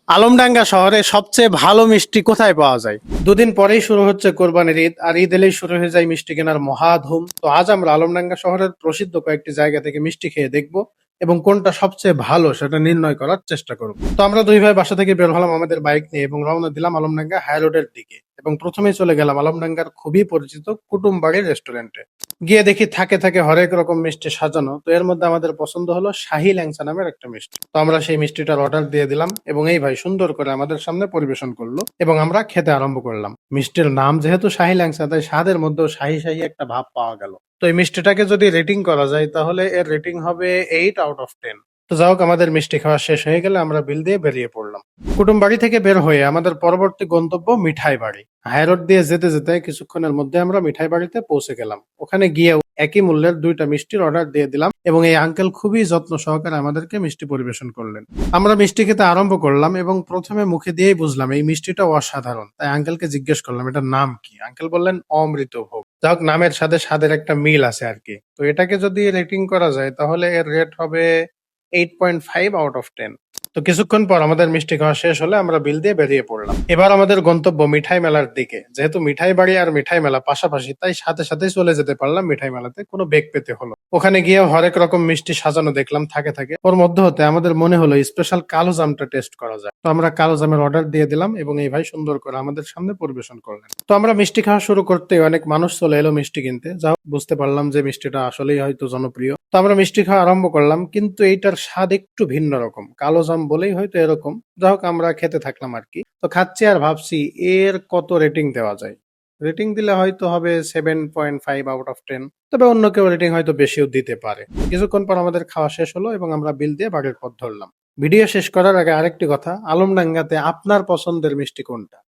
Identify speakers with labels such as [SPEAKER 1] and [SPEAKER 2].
[SPEAKER 1] আলমডাঙ্গা শহরে সবচেয়ে ভালো মিষ্টি কোথায় পাওয়া যায়? দুদিন পরেই শুরু হচ্ছে কোরবানির ঈদ, আর ঈদ এলেই শুরু হয়ে যায় মিষ্টি কেনার মহাধুম। তো আজ আমরা আলমডাঙ্গা শহরের প্রসিদ্ধ কয়েকটি জায়গা থেকে মিষ্টি খেয়ে দেখব এবং কোনটা সবচেয়ে ভালো সেটা নির্ণয় করার চেষ্টা করব। তো আমরা দুই ভাই বাসা থেকে বের হলাম আমাদের বাইক নিয়ে এবং রওনা দিলাম আলমডাঙ্গা হাই রোডের দিকে, এবং প্রথমেই চলে গেলাম আলমডাঙ্গার খুবই পরিচিত কুটুমবাড়ির রেস্টুরেন্টে। গিয়ে দেখি থাকে থাকে হরেক রকম মিষ্টি সাজানো। তো এর মধ্যে আমাদের পছন্দ হলো শাহী ল্যাংচা নামের একটা মিষ্টি। তো আমরা সেই মিষ্টিটার অর্ডার দিয়ে দিলাম এবং এই ভাই সুন্দর করে আমাদের সামনে পরিবেশন করলো এবং আমরা খেতে আরম্ভ করলাম। মিষ্টির নাম যেহেতু শাহী ল্যাংচা, তাই স্বাদের মধ্যেও শাহী শাহী একটা ভাব পাওয়া গেল। তো এই মিষ্টিটাকে যদি রেটিং করা যায় তাহলে এর রেটিং হবে 8/10। তো যাই হোক, আমাদের মিষ্টি খাওয়া শেষ হয়ে গেলে আমরা বিল দিয়ে বেরিয়ে পড়লাম। কুটুম বাড়ি থেকে বের হয়ে আমাদের পরবর্তী গন্তব্য মিঠাই বাড়ি। হাই রোড দিয়ে যেতে যেতে কিছুক্ষণের মধ্যে আমরা মিঠাই বাড়িতে পৌঁছে গেলাম। ওখানে গিয়ে একই মূল্যের দুইটা মিষ্টির অর্ডার দিয়ে দিলাম এবং এই আঙ্কেল খুবই যত্ন সহকারে আমাদেরকে মিষ্টি পরিবেশন করলেন। আমরা মিষ্টি খেতে আরম্ভ করলাম এবং প্রথমে মুখে দিয়েই বুঝলাম এই মিষ্টিটা অসাধারণ। তাই আঙ্কেলকে জিজ্ঞেস করলাম এটার নাম কি। আঙ্কেল বললেন অমৃত ভোগ। যাই হোক, নামের সাথে স্বাদের একটা মিল আছে আর কি। তো এটাকে যদি রেটিং করা যায় তাহলে এর রেট হবে 8.5/10। তো কিছুক্ষণ পর আমাদের মিষ্টি খাওয়া শেষ হলে আমরা বিল দিয়ে বেরিয়ে পড়লাম। এবার আমাদের গন্তব্য মিঠাই মেলার দিকে। যেহেতু মিঠাই বাড়ি আর মিঠাই মেলা পাশাপাশি, তাই সাথে সাথে চলে যেতে পারলাম মিঠাই মেলাতে, কোনো বেগ পেতে হলো। ওখানে গিয়ে হরেক রকম মিষ্টি সাজানো দেখলাম থাকে থাকে। ওর মধ্যে হতে আমাদের মনে হলো স্পেশাল কালো জামটা টেস্ট করা যায়। তো আমরা কালো জামের অর্ডার দিয়ে দিলাম এবং এই ভাই সুন্দর করে আমাদের সামনে পরিবেশন করলেন। তো আমরা মিষ্টি খাওয়া শুরু করতে অনেক মানুষ চলে এলো মিষ্টি কিনতে। যা হোক, বুঝতে পারলাম যে মিষ্টিটা আসলেই হয়তো জনপ্রিয়। তো আমরা মিষ্টি খাওয়া আরম্ভ করলাম, কিন্তু এইটার স্বাদ একটু ভিন্ন রকম। কালো জাম বলেই হয়তো এরকম। যাই হোক, আমরা খেতে থাকলাম আর কি। তো খাচ্ছি আর ভাবছি এর কত রেটিং দেওয়া যায়। রেটিং দিলে হয়তো হবে 7.5/10। তবে অন্য কেউ রেটিং হয়তো বেশিও দিতে পারে। কিছুক্ষণ পর আমাদের খাওয়া শেষ হলো এবং আমরা বিল দিয়ে বাড়ির পথ ধরলাম। ভিডিও শেষ করার আগে আরেকটি কথা, আলমডাঙ্গাতে আপনার পছন্দের মিষ্টি কোনটা?